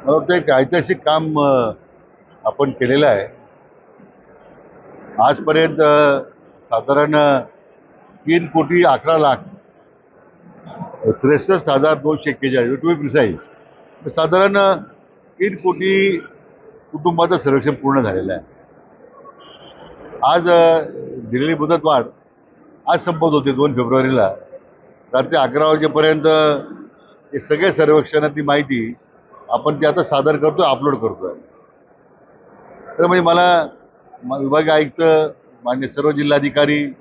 मला वाटतं एक ऐतिहासिक काम आपण केलेलं आहे. आजपर्यंत साधारण 3,11,00,000 63,241 टू बी प्रिसाईज, साधारण 3 कोटी कुटुंबाचं सर्वेक्षण पूर्ण झालेलं आहे. आज दिलेली मुदतवाढ आज संपत होते 2 फेब्रुवारीला रात्री 11 वाजेपर्यंत हे सगळे सर्वेक्षणातली माहिती आपण ती आता सादर करतोय, अपलोड करतोय. तर म्हणजे मला विभागीय आयुक्त, मान्य सर्व जिल्हाधिकारी,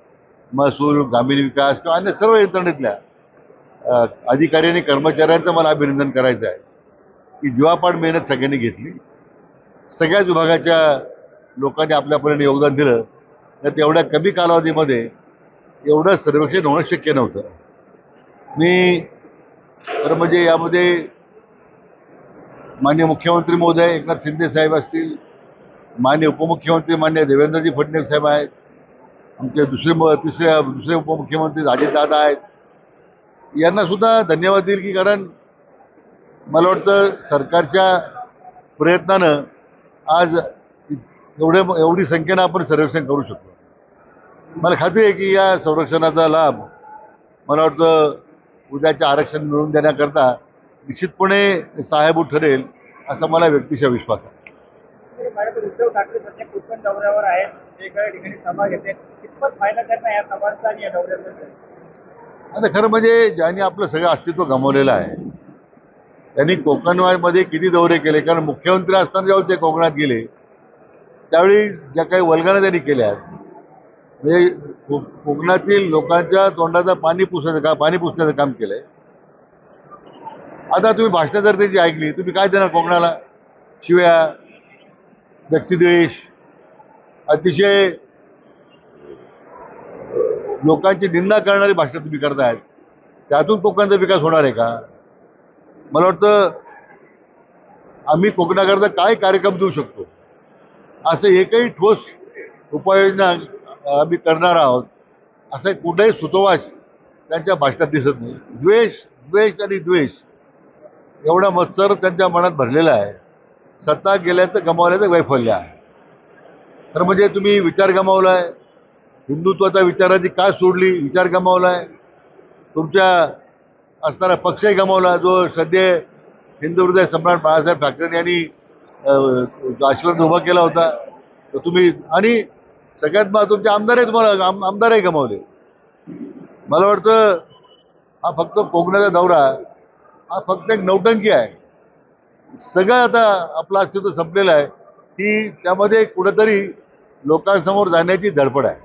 महसूल, ग्रामीण विकास किंवा अन्य सर्व यंत्रणेतल्या अधिकारी आणि कर्मचाऱ्यांचं मला अभिनंदन करायचं आहे की जीवापाड मेहनत सगळ्यांनी घेतली. सगळ्याच विभागाच्या लोकांनी आपल्यापर्यंत योगदान दिलं. तर एवढ्या कमी कालावधीमध्ये एवढं सर्वेक्षण होणं शक्य नव्हतं. मी तर म्हणजे यामध्ये माननीय मुख्यमंत्री महोदय एकनाथ शिंदे साहेब असतील, माननीय उपमुख्यमंत्री माननीय देवेंद्रजी फडणवीस साहेब आहेत, आमचे दुसरे उपमुख्यमंत्री अजितदादा आहेत, यांना सुद्धा धन्यवाद देईल की कारण मला वाटतं सरकारच्या प्रयत्नानं आज एवढी संख्येनं आपण सर्वेक्षण करू शकतो. मला खात्री आहे की या संरक्षणाचा लाभ मला वाटतं उद्याचे आरक्षण मिळवून देण्याकरता निश्चितपणे सहाय्यभूत ठरेल असा मला व्यक्तिशः विश्वास आहे. उद्धव ठाकरे सध्या कोकण दौऱ्यावर आहेत, वेगवेगळ्या ठिकाणी सभा घेते. कितपत फायदा त्यांना या सभांचा आणि या दौऱ्याचा? आता खरं म्हणजे ज्यांनी आपलं सगळं अस्तित्व गमावलेलं आहे त्यांनी कोकणमध्ये किती दौरे केले, कारण मुख्यमंत्री असताना जेव्हा ते कोकणात गेले त्यावेळी ज्या काही वल्गना त्यांनी केल्या म्हणजे कोकणातील लोकांच्या तोंडाचं पाणी पुसण्याचं काम केलंय. आता तुम्ही भाषणं जर त्याची ऐकली, तुम्ही काय देणार कोकणाला? शिव्या, व्यक्तिद्वेष, अतिशय लोकांची निंदा करणारी भाषण तुम्ही करतायत. त्यातून कोकणाचा विकास होणार आहे का? मला वाटतं आम्ही कोकणाकरता काय कार्यक्रम देऊ शकतो असं एकही ठोस उपाययोजना आम्ही करणार आहोत असं कुठेही सुतोवाच त्यांच्या भाषणात दिसत नाही. द्वेष आणि द्वेष एवढा मत्सर त्यांच्या मनात भरलेला आहे. सत्ता गेल्याचं गमावल्याचं वैफल्य आहे. तर म्हणजे तुम्ही विचार गमावलाय, हिंदुत्वाचा विचाराची का सोडली, विचार गमावलाय, तुमच्या असणारा पक्षही गमावला जो सध्या हिंदू हृदय सम्राट बाळासाहेब ठाकरे यांनी आशीर्वाद उभा केला होता. तर तुम्ही आणि सगळ्यात मग तुमचे आमदारही गमावले. मला वाटतं हा फक्त कोकणाचा दौरा हा फक्त एक नौटंकी आहे. सगळं आता आपलं अस्तित्व संपलेलं आहे की त्यामध्ये कुठेतरी लोकांसमोर जाण्याची धडपड आहे.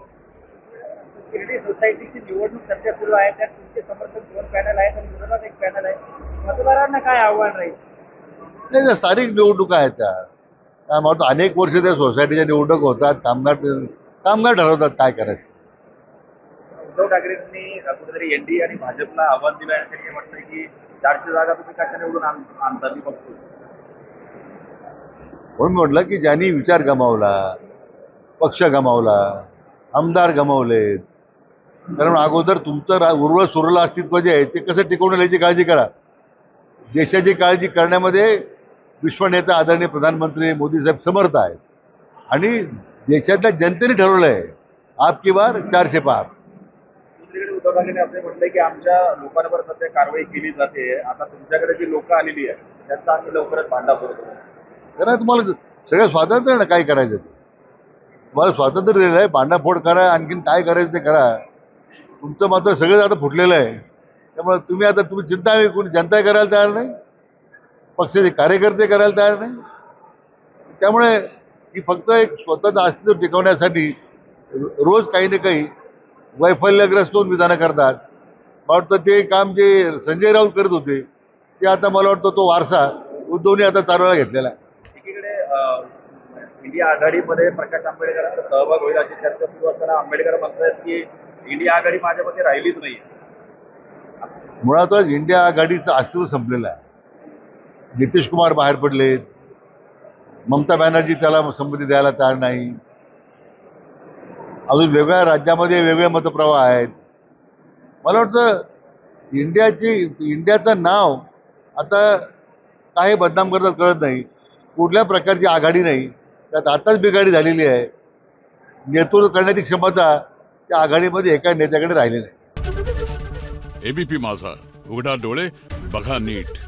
शिर्डी सोसायटीची निवडणूक सध्या सुरू आहे, त्यात तुमचे समर्थक 2 पॅनल आहेत आणि विरोधात 1 पॅनल आहे. मतदारांना काय आव्हान राहील? नाही, त्या स्थानिक निवडणुका आहेत त्या. काय म्हणतो अनेक वर्ष त्या सोसायटीच्या निवडणूक होतात, कामगार ठरवतात काय करायचं. उद्धव ठाकरेंनी कुठेतरी एनडीए आणि भाजपला आव्हान दिलं आहे. त्यांनी म्हटलंय की 400 जागा तुम्ही कशा निवडून आणता मी बघतो. म्हणून म्हटलं की ज्यांनी विचार गमावला, पक्ष गमावला, आमदार गमावलेत, कारण अगोदर तुमचं उर्वरित सुरलं अस्तित्व जे आहे ते कसं टिकवून याची काळजी करा. देशाची काळजी करण्यामध्ये विश्वनेता आदरणीय प्रधानमंत्री मोदी साहेब समर्थ आहेत आणि देशातल्या जनतेने ठरवलंय आप की बार 400 पार. दुसरीकडे उद्धव ठाकरेंनी असं म्हटलंय की आमच्या लोकांवर सध्या कारवाई केली जाते. आता तुमच्याकडे जी लोक आलेली आहेत त्यांचा आम्ही लवकरच भांडा करतो. कारण तुम्हाला सगळं स्वातंत्र्य आहे ना, काय करायचं ते. तुम्हाला स्वातंत्र्य दिलेलं आहे, भांडाफोड करा, आणखीन काय करायचं ते करा. तुमचं मात्र सगळं आता फुटलेलं आहे. त्यामुळे तुम्ही चिंता कोणी जनता करायला तयार नाही, पक्षाचे कार्यकर्ते करायला तयार नाही. त्यामुळे ही फक्त एक स्वतःचं अस्तित्व टिकवण्यासाठी रोज काही ना काही वैफल्यग्रस्त होऊन विधानं करतात. मला वाटतं ते काम जे संजय राऊत करत होते ते आता मला वाटतं तो वारसा उद्धवने आता चालवायला घेतलेला आहे. एकीकडे इंडिया आघाडीमध्ये प्रकाश आंबेडकरांचा सहभाग होईल अशी चर्चा सुरू असताना आंबेडकर म्हणतात की इंडिया आघाडी माझ्यामध्ये राहिलीच नाही. मुळातच इंडिया आघाडीचं अस्तित्व संपलेलं आहे. नितीश कुमार बाहेर पडलेत, ममता बॅनर्जी त्याला संमती द्यायला तयार नाही, अजून वेगळ्या राज्यामध्ये वेगळे मतप्रवाह आहेत. मला वाटतं इंडियाचं नाव आता काय बदनाम करतात कळत नाही. कुठल्या प्रकारची आघाडी नाही, त्यात आताच बिघाडी झालेली आहे. नेतृत्व करण्याची क्षमता त्या आघाडीमध्ये एका नेत्याकडे राहिली नाही. एबीपी माझा, उघडा डोळे बघा नीट.